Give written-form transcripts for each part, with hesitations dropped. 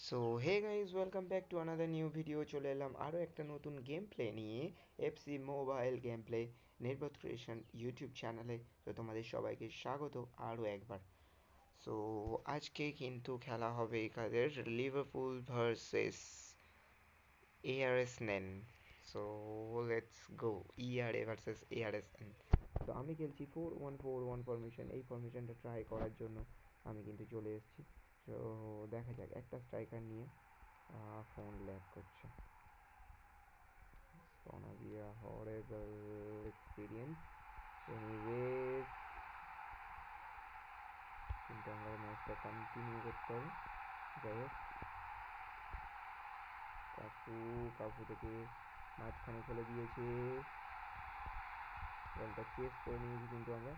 So hey guys, welcome back to another new video. চলে এলাম আরও একটা নতুন গেম প্লে নিয়ে এফসি মোবাইল গেম প্লে নির্বোধ ক্রিয়েশন ইউটিউব চ্যানেলে। তো তোমাদের সবাইকে স্বাগত আরও একবার। সো আজকে কিন্তু খেলা হবে এখানের Liverpool versus Arsenal. So let's go. ইআরএ ভার্সেস এআরএস নেন। তো আমি খেলছি 4-1-4-1 ফরমেশন। এই ফরমেশনটা ট্রাই করার জন্য আমি কিন্তু চলে এসেছি। তো দেখা যাক, একটা স্ট্রাইকার নিয়ে ফোন ল্যাগ করছে। It's gonna be a horrible experience. Anyways, কিন্তু আমরা ম্যাচটা কন্টিনিউ করতে হবে। যাই হোক, কাকু কাকু থেকে মাঝখানে খেলে দিয়েছে, বলটা চেস করে নিয়েছি কিন্তু আমরা।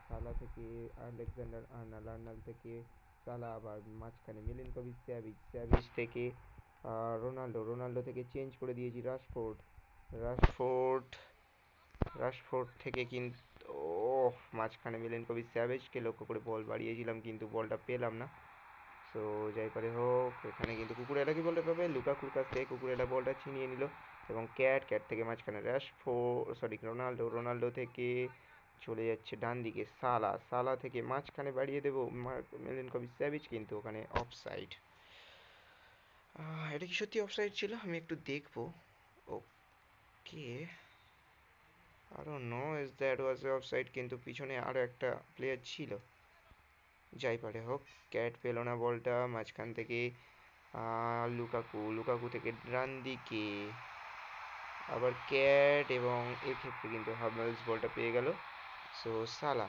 সালা থেকে আলেকজান্ডার আর্নাল্ড, আর্নাল্ড থেকে সালা, আবার মাঝখানে মিলিনকোভিচ স্যাভিচ, স্যাভিচ থেকে রোনাল্ডো, রোনাল্ডো থেকে চেঞ্জ করে দিয়েছি রাশফোর্ড, রাশফোর্ড রাশফোর্ড থেকে কিন্তু মাঝখানে মিলিনকোভিচ স্যাভিচকে লক্ষ্য করে বল বাড়িয়েছিলাম কিন্তু বলটা পেলাম না। সো যাই পারে হোক, এখানে কিন্তু কুকুরেলা কি বলতে পারবে, লুকাকুর কাছ থেকে কুকুরেলা বলটা ছিনিয়ে নিল এবং ক্যাট, ক্যাট থেকে মাঝখানে রোনাল্ডো, রোনাল্ডো থেকে চলে যাচ্ছে ডান দিকে সালা, সালা থেকে মাঝখানে বাড়িয়ে দেবো মিলিনকোভিচ স্যাভিচ, কিন্তু ওখানে অফসাইড। এটা কি সত্যি অফসাইড ছিল? আমি একটু দেখবো। ওকে, I don't know if that was offside, কিন্তু পিছনে আরও একটা প্লেয়ার ছিল। যাই পারে হোক, ক্যাট পেল না বলটা মাঝখান থেকে। লুকাকু, লুকাকু থেকে ডান দিকে আবার ক্যাট, এবং এক্ষেত্রে কিন্তু হামেলস বলটা পেয়ে গেল। সো সালা,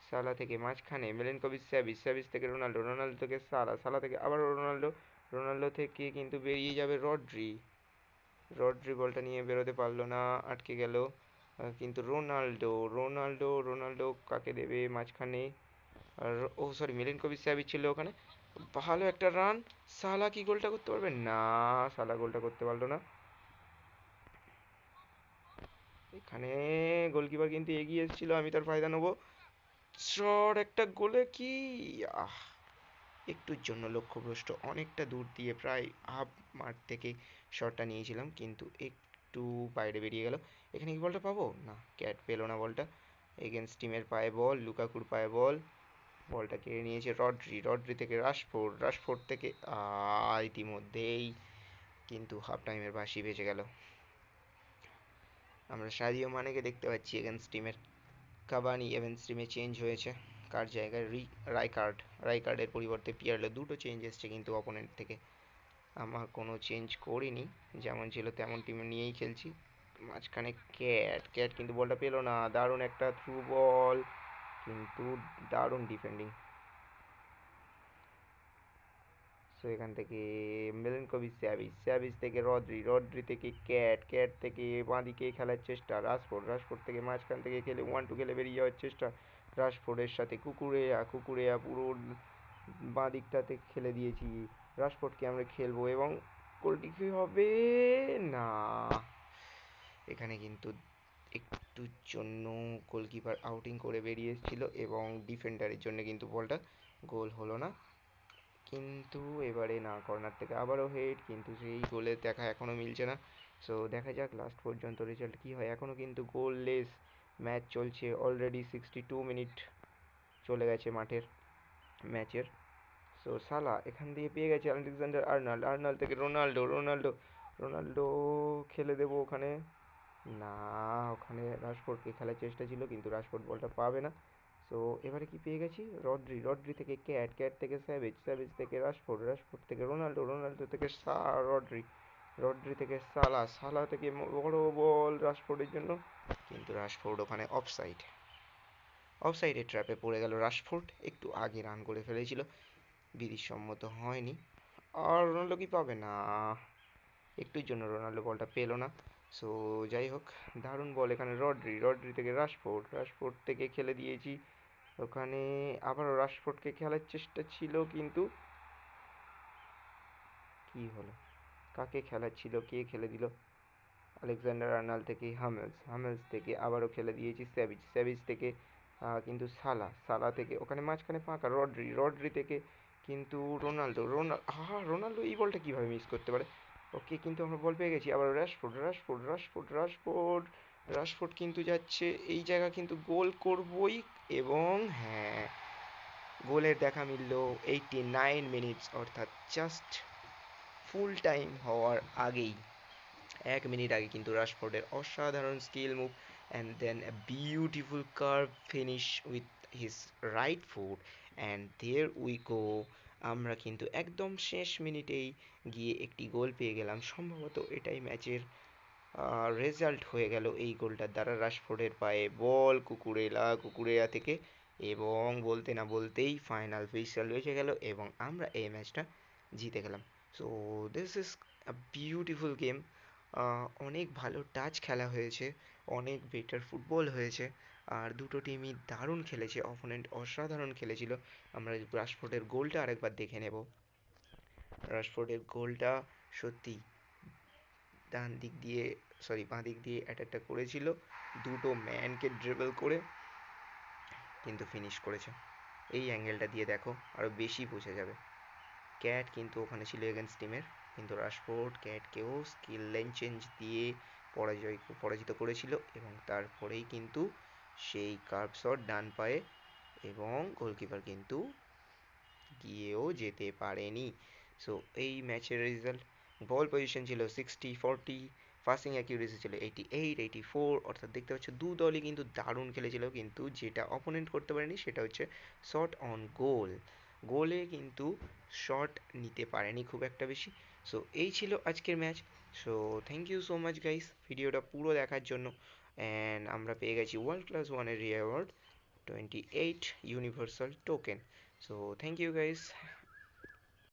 সালা থেকে মাঝখানে মিলিনকোভিচ স্যাভিচ, স্যাভিচ থেকে রোনাল্ডো, রোনাল্ডো থেকে সালা, সালা থেকে আবার রোনাল্ডো, রোনাল্ডো থেকে কিন্তু বেরিয়ে যাবে রড্রি, রড্রি বলটা নিয়ে বেরোতে পারলো না, আটকে গেল। কিন্তু রোনাল্ডো, রোনাল্ডো, রোনাল্ডো কাকে দেবে মাঝখানে? আর সরি, মিলিনকোভিচ স্যাভিচ ছিল ওখানে। ভালো একটা রান। সালা কি গোলটা করতে পারবে? না, সালা গোলটা করতে পারলো না। এখানে গোলকিপার কিন্তু এগিয়ে এসেছিল, আমি তার ফায়দা নেবো। শট একটা, গোলে কি আহ একটুর জন্য লক্ষ্যভ্রষ্ট। অনেকটা দূর দিয়ে প্রায় হাফ মাঠ থেকে শটটা নিয়েছিলাম, কিন্তু একটু বাইরে বেরিয়ে গেল। এখানে কি বলটা পাবো? না, ক্যাট পেলো না বলটা। এগেনস্ট টিমের পায়ে বল, লুকাকুর পায়ে বল, বলটা কেড়ে নিয়েছে রড্রি, রড্রি থেকে রাশফোর্ড, রাশফোর্ড থেকে ইতিমধ্যেই কিন্তু হাফ টাইমের বাঁশি বেজে গেল। আমরা সাদিও মানেকে দেখতে পাচ্ছি এগেনস্ট টিমের। কাভানি এগেনস্ট টিমে চেঞ্জ হয়েছে। কার জায়গায় রাইকার্ড, রাইকার্ডের পরিবর্তে পিয়ারলো। দুটো চেঞ্জ এসছে কিন্তু অপোনেন্ট থেকে। আমার কোনো চেঞ্জ করিনি, যেমন ছিল তেমন টিমে নিয়েই খেলছি। মাঝখানে ক্যাট, ক্যাট কিন্তু বলটা পেলো না। দারুণ একটা থ্রু বল, কিন্তু দারুণ ডিফেন্ডিং। সো এখান থেকে মিলিনকোভিচ স্যাভিচ, স্যাভিচ থেকে রড্রি, রড্রি থেকে ক্যাট, ক্যাট থেকে বাঁদিকে খেলার চেষ্টা রাশফোর্ড, রাশফোর্ড থেকে মাঝখান থেকে খেলে 1-2 খেলে বেরিয়ে যাওয়ার চেষ্টা রাশফোর্ডের সাথে কুকুরেয়া, কুকুরেয়া পুরো বাঁ দিকটাতে খেলে দিয়েছি। রাশফোর্ডকে আমরা খেলবো এবং গোলটি কি হবে? না, এখানে কিন্তু একটুর জন্য গোলকিপার আউটিং করে বেরিয়ে এসেছিল এবং ডিফেন্ডারের জন্য কিন্তু বলটা গোল হলো না। কিন্তু এবারে না, কর্নার থেকে আবারও হেড, কিন্তু সেই গোলের দেখা এখনও মিলছে না। সো দেখা যাক লাস্ট পর্যন্ত রেজাল্ট কী হয়। এখনও কিন্তু গোললেস ম্যাচ চলছে। অলরেডি 62 মিনিট চলে গেছে মাঠের ম্যাচের। সো সালা এখান দিয়ে পেয়ে গেছে আলেকজান্ডার আর্নাল্ড, আর্নাল্ড থেকে রোনাল্ডো, রোনাল্ডো, রোনাল্ডো খেলে দেবো ওখানে। না, ওখানে রাশফোর্ডকে খেলার চেষ্টা ছিল, কিন্তু রাশফোর্ড বলটা পাবে না। সো এবারে কি পেয়ে গেছি? রড্রি, রড্রি থেকে ক্যাট, ক্যাট থেকে স্যাভিচ, স্যাভিচ থেকে রাশফোর্ড, রাশফোর্ড থেকে রোনাল্ডো, রোনাল্ডো থেকে রড্রি, রড্রি থেকে সালা, সালা থেকে বড় বল রাশফোর্ডের জন্য, কিন্তু রাশফোর্ড ওখানে অফসাইড, অফসাইডের ট্র্যাপে পড়ে গেল রাশফোর্ড। একটু আগে রান করে ফেলেছিল, বিধিসম্মত হয়নি। আর রোনাল্ডো কি পাবে? না, একটুর জন্য রোনাল্ডো বলটা পেলো না। সো যাই হোক, দারুণ বল এখানে রড্রি, রড্রি থেকে রাশফোর্ড, রাশফোর্ড থেকে খেলে দিয়েছি ওখানে। আবারও রাশফোর্ডকে খেলার চেষ্টা ছিল, কিন্তু কি হলো? কাকে খেলার ছিল, কে খেলে দিল? আলেকজান্ডার আর্নাল্ড থেকে হামেলস, হামেলস থেকে আবারও খেলে দিয়েছি স্যাভিচ, স্যাভিচ থেকে কিন্তু সালা, সালা থেকে ওখানে মাঝখানে ফাঁকা রড্রি, রড্রি থেকে কিন্তু রোনাল্ডো এই বলটা কিভাবে মিস করতে পারে? ওকে, কিন্তু আমরা বল পেয়ে গেছি। আবার রাশফোর্ড কিন্তু যাচ্ছে এই জায়গা, কিন্তু গোল করবই। এবং হ্যাঁ, গোলের দেখা মিলল 89 মিনিটস, অর্থাৎ জাস্ট ফুল টাইম হওয়ার আগেই, 1 মিনিট আগে কিন্তু রাশফোর্ডের অসাধারণ skill move and then a beautiful curve finish with his right foot, and there we go. আমরা কিন্তু একদম শেষ মিনিটেই গিয়ে একটি গোল পেয়ে গেলাম। সম্ভবত এটাই ম্যাচের রেজাল্ট হয়ে গেল এই গোলটার দ্বারা। রাশফোর্ডের পায়ে বল কুকুরেলা থেকে, এবং বলতে না বলতেই ফাইনাল হুইসেল বেজে গেল এবং আমরা এই ম্যাচটা জিতে গেলাম। So this is a beautiful game. অনেক ভালো টাচ খেলা হয়েছে, অনেক বেটার ফুটবল হয়েছে, আর দুটো টিমই দারুণ খেলেছে। অপোনেন্ট অসাধারণ খেলেছিল। আমরা রাশফোর্ডের গোলটা আরেকবার দেখে নেব। রাশফোর্ডের গোলটা সত্যি ডান দিক দিয়ে, সরি বাঁ দিক দিয়ে অ্যাটাকটা করেছিল, দুটো ম্যানকে ড্রিবল করে কিন্তু ফিনিশ করেছে। এই অ্যাঙ্গেলটা দিয়ে দেখো, আরও বেশি বোঝা যাবে। ক্যাট কিন্তু ওখানে ছিল এগেনস্ট টিমের, কিন্তু রাশফোর্ড ক্যাটকেও স্কিল লাইন চেঞ্জ দিয়ে পরাজিত করেছিল, এবং তারপরেই কিন্তু সেই কার্ভ শট ডান পায়ে, এবং গোলকিপার কিন্তু গিয়েও যেতে পারেনি। সো এই ম্যাচের রেজাল্ট, বল পজিশন ছিল 60-40, পাসিং অ্যাকিউরেসি ছিল 88-84, অর্থাৎ দেখতে পাচ্ছ দু দলই কিন্তু দারুণ খেলেছিল, কিন্তু যেটা অপোনেন্ট করতে পারেনি সেটা হচ্ছে শট অন গোল। গোলে কিন্তু শট নিতে পারেনি খুব একটা বেশি। সো এই ছিল আজকের match. So thank you so much guys ভিডিওটা পুরো দেখার জন্য। অ্যান্ড আমরা পেয়ে গেছি ওয়ার্ল্ড ক্লাস ওয়ানের reward 28 universal token. So thank you guys.